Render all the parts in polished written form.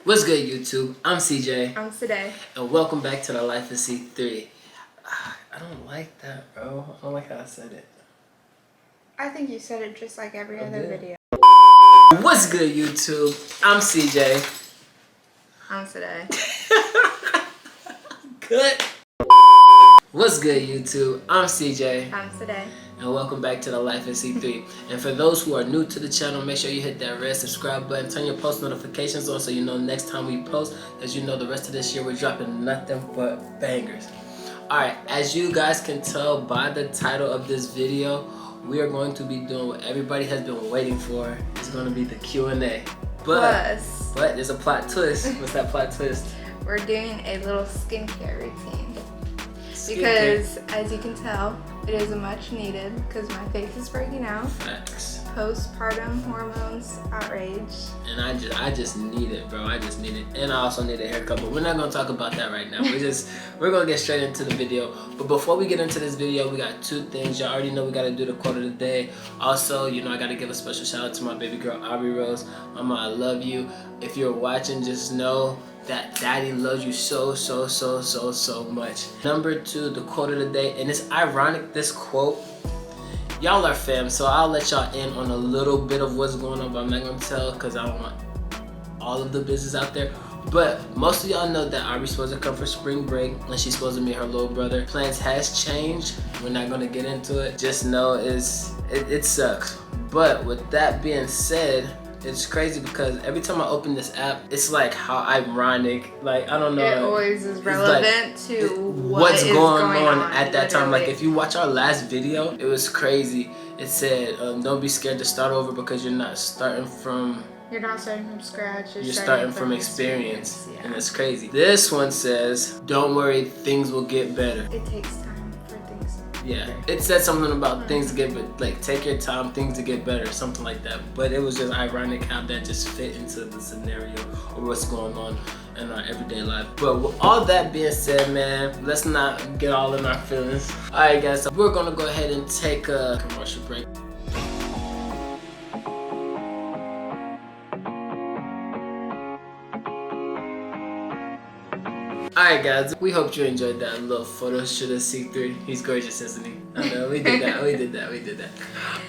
What's good, YouTube? I'm CJ. I'm Cedae. And welcome back to the Life of C3. I don't like that, bro. I don't like how I said it. I think you said it just like every other video. What's good, YouTube? I'm CJ. I'm Cedae. Good. What's good, YouTube? I'm CJ. I'm Cedae. And welcome back to the Life of C3. And for those who are new to the channel, make sure you hit that red subscribe button, turn your post notifications on so you know next time we post. As you know, the rest of this year we're dropping nothing but bangers. Alright, as you guys can tell by the title of this video, we are going to be doing what everybody has been waiting for. It's going to be the Q&A. But there's a plot twist. What's that plot twist? We're doing a little skincare routine. Because, as you can tell, it is much needed because my face is breaking out. Facts. Postpartum hormones, outrage. And I just need it, bro. I just need it. And I also need a haircut, but we're not gonna talk about that right now. We're gonna get straight into the video. But before we get into this video, we got two things. Y'all already know we gotta do the quote of the day. Also, you know, I gotta give a special shout out to my baby girl, Aubrey Rose. Mama, I love you. If you're watching, just know that daddy loves you so much. Number two, the quote of the day, and it's ironic, this quote, y'all are fam, so I'll let y'all in on a little bit of what's going on, but I'm not gonna tell because I don't want all of the business out there. But most of y'all know that Aubrey's supposed to come for spring break and she's supposed to meet her little brother. Plans has changed. We're not gonna get into it. Just know it sucks. But with that being said, it's crazy because every time I open this app, it's like how ironic, like I don't know. It always is relevant to what's going on at that literally. time. Like if you watch our last video, it was crazy. It said, don't be scared to start over because you're not starting from... You're not starting from scratch. You're starting from experience. Yeah. And it's crazy. This one says, don't worry, things will get better. It takes time for things to get Yeah, better. it said something about things to get better, like take your time, things to get better, something like that. But it was just ironic how that just fit into the scenario or what's going on in our everyday life. But with all that being said, man, let's not get all in our feelings. All right, guys, so we're gonna go ahead and take a commercial break. Alright guys, we hope you enjoyed that little photo shoot of C3. He's gorgeous, isn't he? I know, we did that.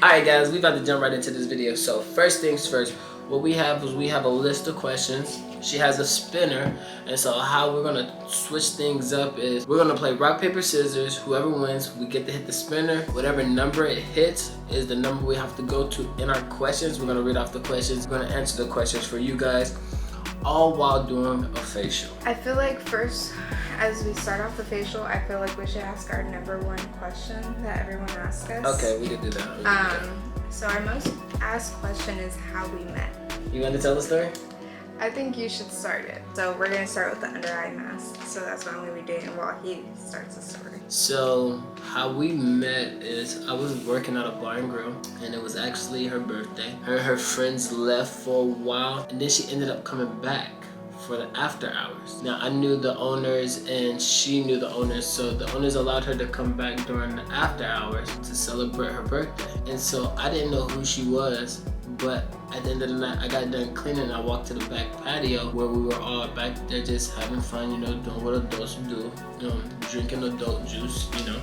Alright guys, we about to jump right into this video. So first things first, what we have is we have a list of questions. She has a spinner, and so how we're gonna switch things up is we're gonna play rock, paper, scissors. Whoever wins, we get to hit the spinner. Whatever number it hits is the number we have to go to in our questions. We're gonna read off the questions. We're gonna answer the questions for you guys, all while doing a facial. I feel like first, as we start off the facial, I feel like we should ask our number one question that everyone asks us. Okay, we can do that. So our most asked question is how we met. You want to tell the story? I think you should start it. So we're gonna start with the under eye mask. So that's what I'm gonna be doing while he starts the story. So how we met is I was working at a bar and grill, and it was actually her birthday. Her friends left for a while, and then she ended up coming back for the after hours. Now I knew the owners and she knew the owners, so the owners allowed her to come back during the after hours to celebrate her birthday. And so I didn't know who she was, but at the end of the night I got done cleaning and I walked to the back patio where we were all back there just having fun, you know, doing what adults do, you know, drinking adult juice, you know.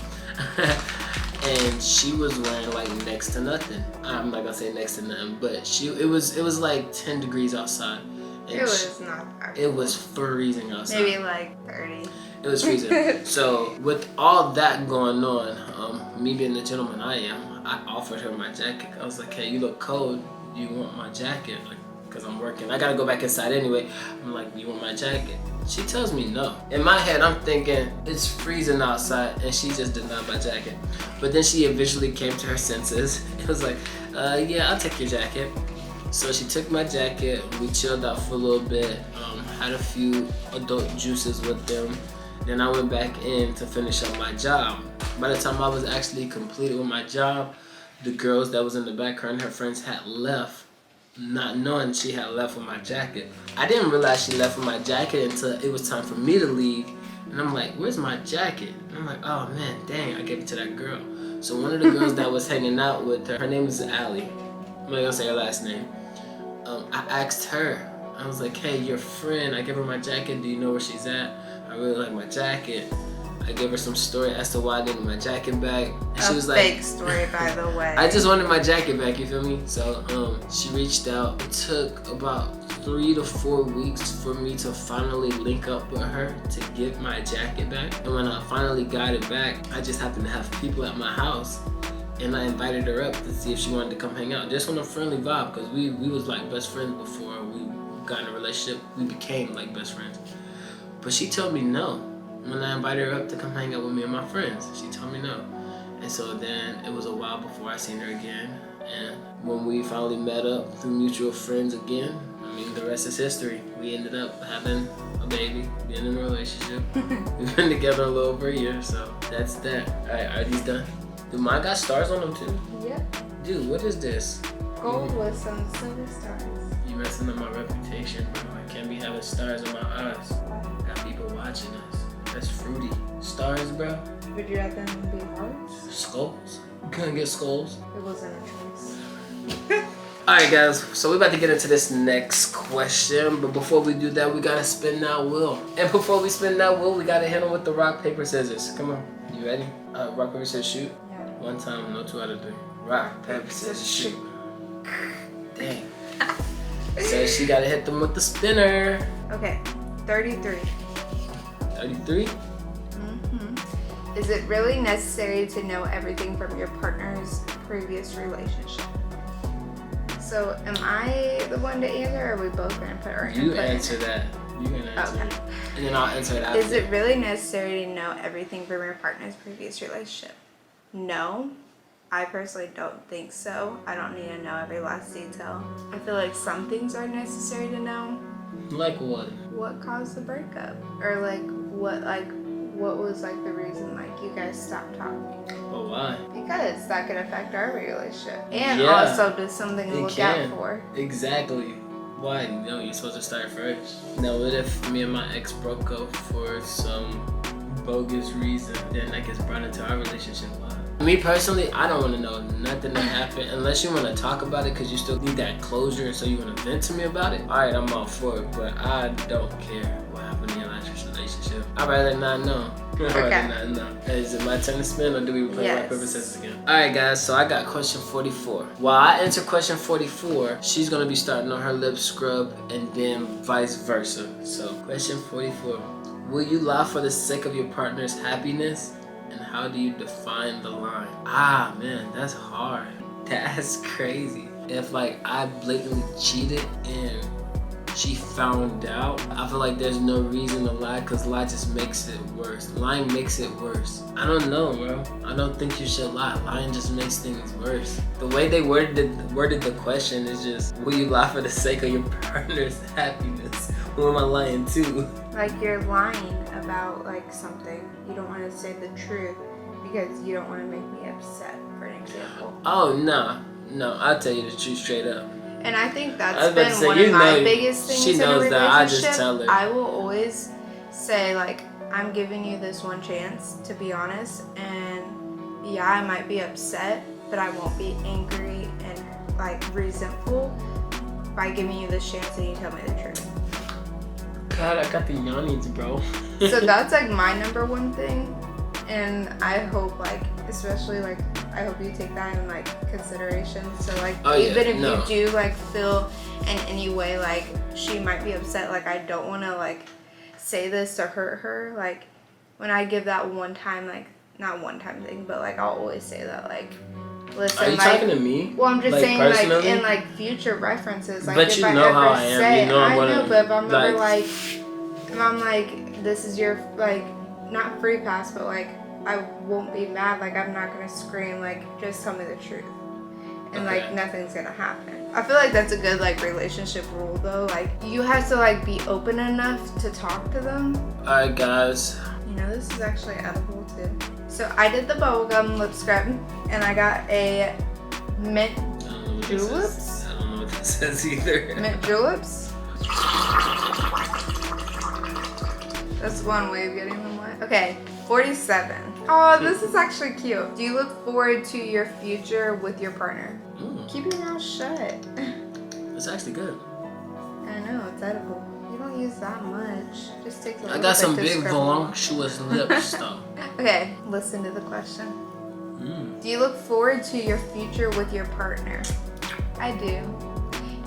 And she was wearing like next to nothing. I'm not gonna say next to nothing, but it was like 10 degrees outside. It was not actually. It was freezing outside. Maybe like 30. It was freezing. So with all that going on, me being the gentleman I am, I offered her my jacket. I was like, hey, you look cold. You want my jacket? Like, cause I'm working. I gotta go back inside anyway. I'm like, you want my jacket? She tells me no. In my head, I'm thinking it's freezing outside, and she just denied my jacket. But then she eventually came to her senses. It was like, yeah, I'll take your jacket. So she took my jacket, we chilled out for a little bit, had a few adult juices with them. Then I went back in to finish up my job. By the time I was actually completed with my job, the girls that was in the back, her and her friends had left, not knowing she had left with my jacket. I didn't realize she left with my jacket until it was time for me to leave. And I'm like, where's my jacket? And I'm like, oh man, dang, I gave it to that girl. So one of the girls that was hanging out with her name is Allie. I'm not gonna say her last name. I asked her, I was like, hey, your friend, I gave her my jacket. Do you know where she's at? I really like my jacket. I gave her some story as to why I needed my jacket back. And she was like, fake story, by the way. I just wanted my jacket back, you feel me? So she reached out. It took about 3 to 4 weeks for me to finally link up with her to get my jacket back. And when I finally got it back, I just happened to have people at my house. And I invited her up to see if she wanted to come hang out. Just on a friendly vibe, because we was like best friends before we got in a relationship. We became like best friends. But she told me no. When I invited her up to come hang out with me and my friends, she told me no. And so then it was a while before I seen her again. And when we finally met up through mutual friends again, I mean, the rest is history. We ended up having a baby, being in a relationship. We've been together a little over a year, so that's that. All right, are these done? Do mine got stars on them too? Yep. Dude, what is this? Gold with some silver stars. You messing up my reputation, bro. I can't be having stars in my eyes. Got people watching us. That's fruity. Stars, bro. Would you rather them be hearts? Skulls. You couldn't get skulls. It wasn't a choice. Alright guys, so we're about to get into this next question, but before we do that, we gotta spin that wheel. And before we spin that wheel, we gotta hit them with the rock, paper, scissors. Come on, you ready? Rock, paper, scissors, shoot. Yeah. One time, no 2 out of 3. Rock, paper, scissors, shoot. Dang. So she gotta hit them with the spinner. Okay, 33. 33? Mm-hmm. Is it really necessary to know everything from your partner's previous relationship? So, am I the one to answer, or are we both going to put our input You in answer it? that. You can answer Okay. it. And then I'll answer it after. Is it really necessary to know everything from your partner's previous relationship? No. I personally don't think so. I don't need to know every last detail. I feel like some things are necessary to know. Like what? What caused the breakup? Or what was like the reason like you guys stopped talking? But why? Because that could affect our relationship. And Yeah, also just something to it look can. out for. Exactly. Why? No, you're supposed to start first. Now, what if me and my ex broke up for some bogus reason? Then that gets brought into our relationship. Why? Me personally, I don't want to know nothing that happened unless you want to talk about it because you still need that closure, so you want to vent to me about it. All right, I'm all for it, but I don't care what happened in your last relationship. I'd rather not know. I'd rather not know. Is it my turn to spin, or do we play rock, paper, scissors again? All right, guys. So I got question 44. While I answer question 44, she's gonna be starting on her lip scrub, and then vice versa. So question 44: will you lie for the sake of your partner's happiness? And how do you define the line? Ah, man, that's hard. That's crazy. If like I blatantly cheated and she found out, I feel like there's no reason to lie, because lie just makes it worse. Lying makes it worse. I don't know, bro. I don't think you should lie. Lying just makes things worse. The way they worded the question is just, will you lie for the sake of your partner's happiness? Who am I lying to? Like you're lying about like something. You don't want to say the truth because you don't want to make me upset, for an example. Oh, no, I'll tell you the truth straight up. And I think I that's was about to been say, one you of my know, biggest things she in a knows relationship. that. I just tell her. I will always say like, I'm giving you this one chance to be honest, and yeah, I might be upset, but I won't be angry and like resentful by giving you this chance and you tell me the truth. God, I got the yawnies, bro. So that's like my number one thing, and I hope like, especially like, I hope you take that in like consideration. So like, even if you do like feel in any way like she might be upset, like I don't want to like say this to hurt her. Like when I give that one time, like not one time thing, but like I'll always say that like, listen. Are you like, talking to me? Well, I'm just like, saying personally? like in like future references. Like but if you I know ever how I am. say, You know I what know, but if I'm ever like, if I'm like, this is your like, not free pass, but like, I won't be mad. Like I'm not gonna scream. Like just tell me the truth, and like nothing's gonna happen. I feel like that's a good like relationship rule though. Like you have to like be open enough to talk to them. All right, guys. You know this is actually edible too. So I did the bubblegum lip scrub, and I got a mint juleps. I don't know what this says either. Mint juleps. That's one way of getting them wet. Okay, 47. Oh, this is actually cute. Do you look forward to your future with your partner? Keep your mouth shut. It's actually good. I know, it's edible. You don't use that much. Just takes a little I got some bit big to scribble. voluptuous lips though. Okay, listen to the question. Do you look forward to your future with your partner? I do.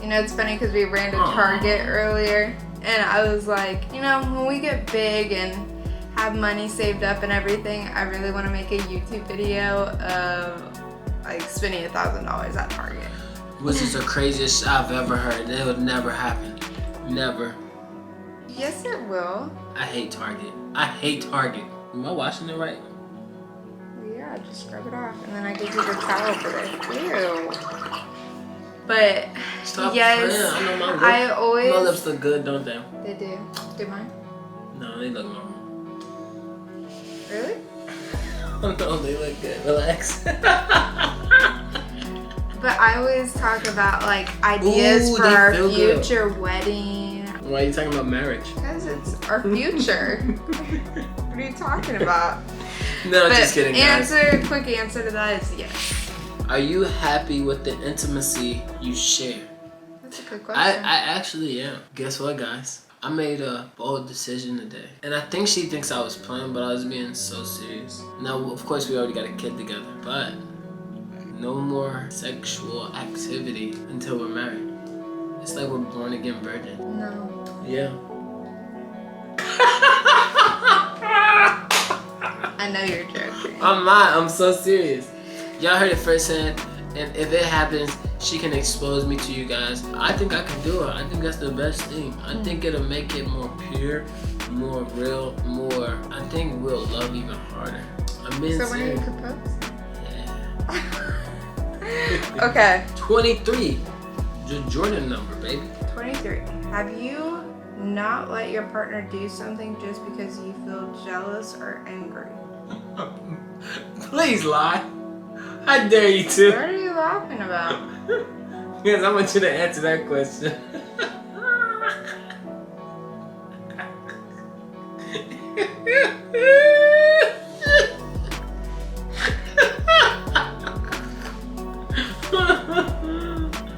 You know, it's funny because we ran to Target earlier, and I was like, you know, when we get big and have money saved up and everything, I really want to make a YouTube video of like spending $1,000 at Target. Which is the craziest I've ever heard. That would never happen. Never. Yes, it will. I hate Target. I hate Target. Am I washing it right? Yeah, just scrub it off, and then I give you the towel for it. Ew. But Stop yes, playing. I know my lips look good, don't they? They do. Do mine? No, they look normal. Really? No, they look good. Relax. But I always talk about like ideas for our future wedding. Why are you talking about marriage? Because it's our future. What are you talking about? No, just kidding, guys. Quick answer to that is yes. Are you happy with the intimacy you share? That's a good question. I actually am. Guess what, guys? I made a bold decision today. And I think she thinks I was playing, but I was being so serious. Now, of course, we already got a kid together, but no more sexual activity until we're married. It's like we're born again virgin. No. Yeah. I know you're joking. I'm not. I'm so serious. Y'all heard it firsthand. And if it happens, she can expose me to you guys. I think I can do it. I think that's the best thing. I think it'll make it more pure, more real, more. I think we'll love even harder. I'm being So when are you serious. proposing? Okay. 23. The Jordan number, baby. 23. Have you not let your partner do something just because you feel jealous or angry? Please lie. I dare you to. What are you laughing about? Because I want you to answer that question.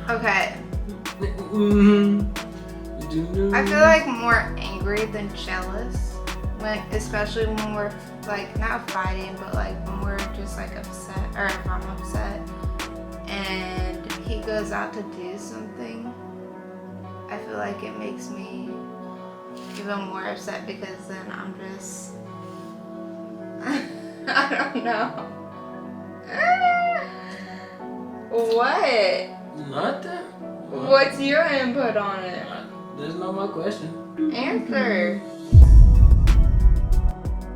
Okay. I feel like more angry than jealous, especially when we're like not fighting, but like when we're just like upset, or if I'm upset and he goes out to do something. I feel like it makes me even more upset because then I'm just I don't know. What? Nothing. What's your input on it? That's not my question. Answer.